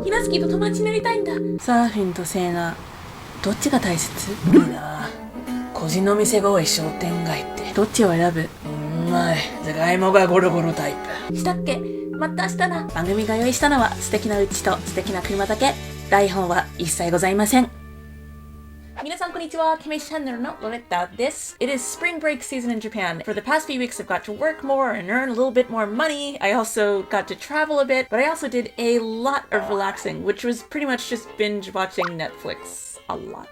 ひなつきと友達になりたいんだ。サーフィンとセーナどっちが大切？いいな。個人の店が多い商店街ってどっちを選ぶ？うまい。じゃがいもがゴロゴロタイプ。したっけ？また明日な。番組が用意したのは素敵な家と素敵な車だけ。台本は一切ございません。皆さんこんにちは。キメチャンネルのロレッタです。It is spring break season in Japan. For the past few weeks I've got to work more and earn a little bit more money. I also got to travel a bit, but I also did a lot of relaxing, which was pretty much just binge watching Netflix a lot.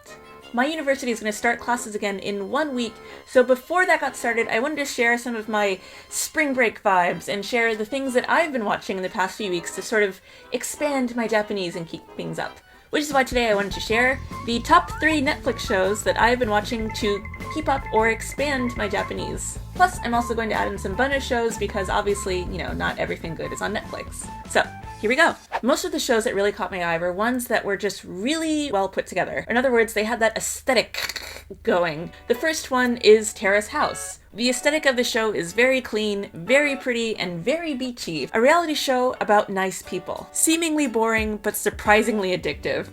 My university is going to start classes again in 1 week, so before that got started, I wanted to share some of my spring break vibes and share the things that I've been watching in the past few weeks to sort of expand my Japanese and keep things up. Which is why today I wanted to share the top 3 Netflix shows that I've been watching to keep up or expand my Japanese. Plus, I'm also going to add in some bonus shows because obviously, you know, not everything good is on Netflix. So, here we go. Most of the shows that really caught my eye were ones that were just really well put together. In other words, they had that aesthetic going. The first one is Terrace House. The aesthetic of the show is very clean, very pretty, and very beachy. A reality show about nice people. Seemingly boring, but surprisingly addictive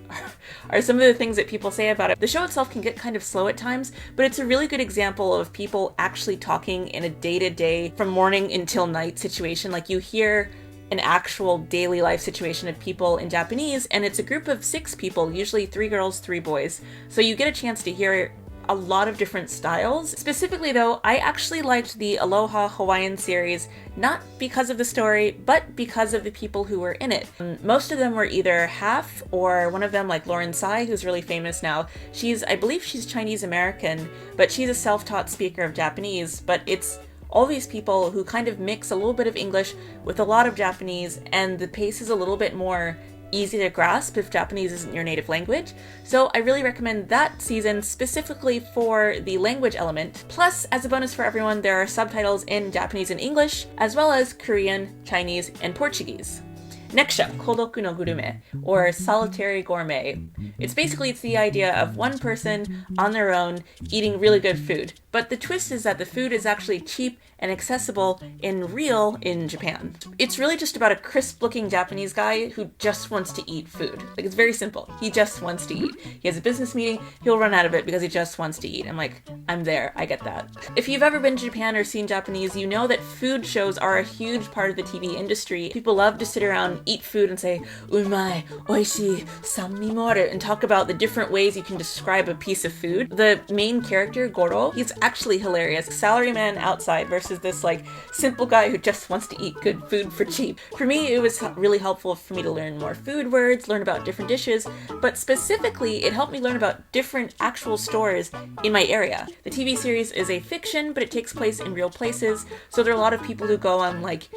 are some of the things that people say about it. The show itself can get kind of slow at times, but it's a really good example of people actually talking in a day-to-day, from morning until night situation. Like you hear an actual daily life situation of people in Japanese, and it's a group of 6 people, usually 3 girls, 3 boys. So you get a chance to hear a lot of different styles. Specifically though, I actually liked the Aloha Hawaiian series, not because of the story, but because of the people who were in it. Most of them were either half, or one of them, like Lauren Tsai, who's really famous now. I believe she's Chinese American, but she's a self-taught speaker of Japanese, but it's all these people who kind of mix a little bit of English with a lot of Japanese, and the pace is a little bit more easy to grasp if Japanese isn't your native language. So I really recommend that season specifically for the language element. Plus, as a bonus for everyone, there are subtitles in Japanese and English, as well as Korean, Chinese, and Portuguese. Next show, Kodoku no Gurume, or Solitary Gourmet. It's the idea of one person on their own eating really good food. But the twist is that the food is actually cheap and accessible and real in Japan. It's really just about a crisp-looking Japanese guy who just wants to eat food. Like, it's very simple. He just wants to eat. He has a business meeting, he'll run out of it because he just wants to eat. I'm like, I'm there, I get that. If you've ever been to Japan or seen Japanese, you know that food shows are a huge part of the TV industry. People love to sit around, eat food, and say, umai, oishii, sanmi mo aru, and talk about the different ways you can describe a piece of food. The main character, Goro, he's actually hilarious. Salaryman outside versus this like simple guy who just wants to eat good food for cheap. For me, it was really helpful for me to learn more food words, learn about different dishes, but specifically it helped me learn about different actual stores in my area. The TV series is a fiction, but it takes place in real places, so there are a lot of people who go on like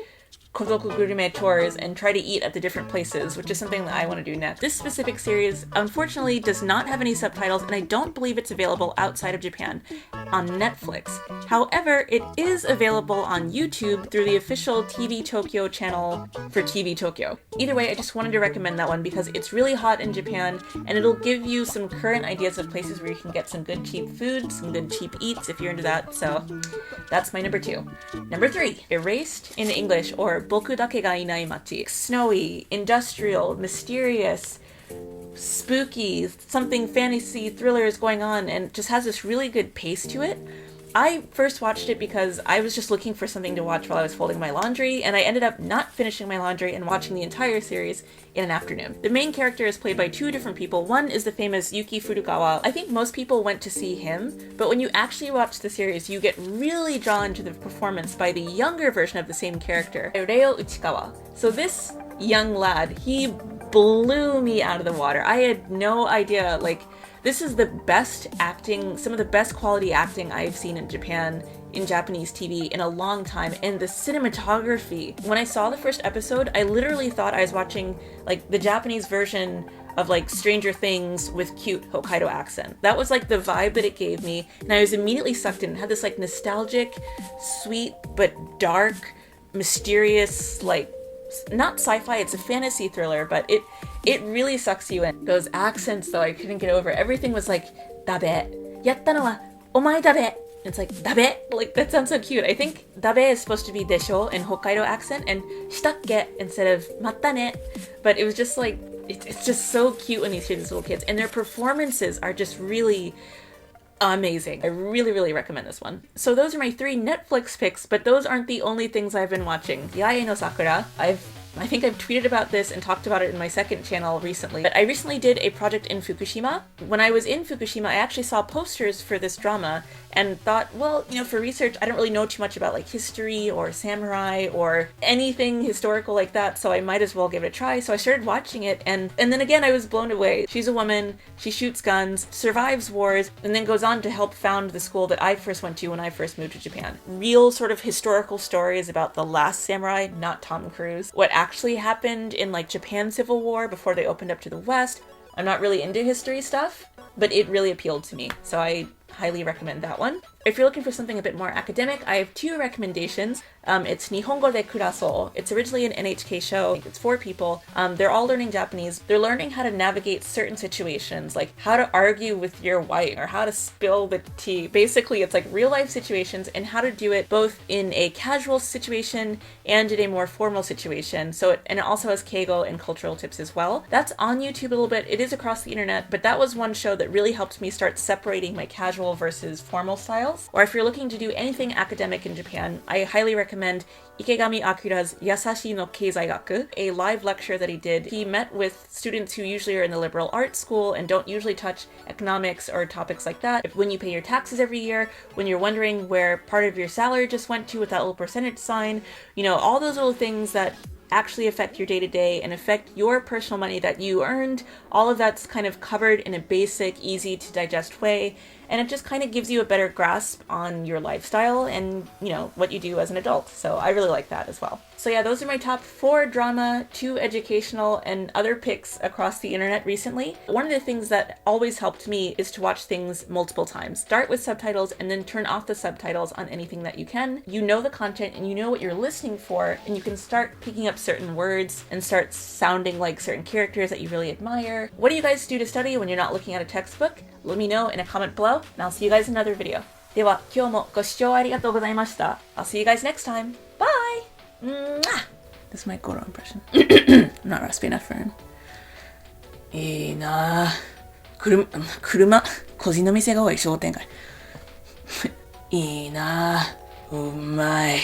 Kodoku Gurume tours and try to eat at the different places, which is something that I want to do next. This specific series, unfortunately, does not have any subtitles, and I don't believe it's available outside of Japan on Netflix. However, it is available on YouTube through the official TV Tokyo channel for TV Tokyo. Either way, I just wanted to recommend that one because it's really hot in Japan, and it'll give you some current ideas of places where you can get some good cheap food, some good cheap eats if you're into that, so that's my number 2. Number 3, Erased in English, or Boku dake ga inai machi. Snowy, industrial, mysterious, spooky, something fantasy thriller is going on, and just has this really good pace to it. I first watched it because I was just looking for something to watch while I was folding my laundry, and I ended up not finishing my laundry and watching the entire series in an afternoon. The main character is played by 2 different people. One is the famous Yuki Furukawa. I think most people went to see him, but when you actually watch the series, you get really drawn to the performance by the younger version of the same character, Reo Uchikawa. So this young lad, he blew me out of the water. I had no idea, like, this is the best acting, some of the best quality acting I've seen in Japan, in Japanese TV in a long time, and the cinematography. When I saw the first episode, I literally thought I was watching like the Japanese version of like Stranger Things with cute Hokkaido accent. That was like the vibe that it gave me, and I was immediately sucked in. It had this like nostalgic, sweet, but dark, mysterious, like, not sci-fi, it's a fantasy thriller, but it really sucks you in. Those accents though, I couldn't get over. Everything was like, dabe. Yatta no wa omae dabe. It's like, dabe? Like, that sounds so cute. I think dabe is supposed to be desho in Hokkaido accent, and shitakke instead of matta ne. But it was just like it's just so cute when you see these little kids, and their performances are just really amazing. I really, really recommend this one. So those are my 3 Netflix picks, but those aren't the only things I've been watching. Yae no Sakura, I think I've tweeted about this and talked about it in my second channel recently. But I recently did a project in Fukushima. When I was in Fukushima, I actually saw posters for this drama and thought, well, you know, for research, I don't really know too much about like history or samurai or anything historical like that, so I might as well give it a try. So I started watching it, and then again, I was blown away. She's a woman, she shoots guns, survives wars, and then goes on to help found the school that I first went to when I first moved to Japan. Real sort of historical stories about the last samurai, not Tom Cruise. What actually happened in like Japan Civil War before they opened up to the West. I'm not really into history stuff, but it really appealed to me, so I highly recommend that one. If you're looking for something a bit more academic, I have 2 recommendations. It's Nihongo de Kuraso. It's originally an NHK show. It's 4 people. They're all learning Japanese. They're learning how to navigate certain situations, like how to argue with your wife or how to spill the tea. Basically, it's like real life situations and how to do it both in a casual situation and in a more formal situation. And it also has keigo and cultural tips as well. That's on YouTube a little bit. It is across the internet, but that was one show that really helped me start separating my casual versus formal styles. Or if you're looking to do anything academic in Japan, I highly recommend Ikegami Akira's Yasashi no Keizaigaku, a live lecture that he did. He met with students who usually are in the liberal arts school and don't usually touch economics or topics like that. When you pay your taxes every year, when you're wondering where part of your salary just went to with that little percentage sign, you know, all those little things that actually affect your day-to-day and affect your personal money that you earned, all of that's kind of covered in a basic, easy to digest way, and it just kind of gives you a better grasp on your lifestyle and, you know, what you do as an adult. So I really like that as well. So yeah, those are my top 4 drama, 2 educational, and other picks across the internet recently. One of the things that always helped me is to watch things multiple times. Start with subtitles and then turn off the subtitles on anything that you can. You know the content and you know what you're listening for, and you can start picking up certain words and start sounding like certain characters that you really admire. What do you guys do to study when you're not looking at a textbook? Let me know in a comment below, and I'll see you guys in another video. では、今日もご視聴ありがとうございました。I'll see you guys next time. Bye! Mwah! This is my Goro impression. I'm not raspy enough for him. いいなぁ。車、個人の店が多い商店街。いいなぁ。うまい。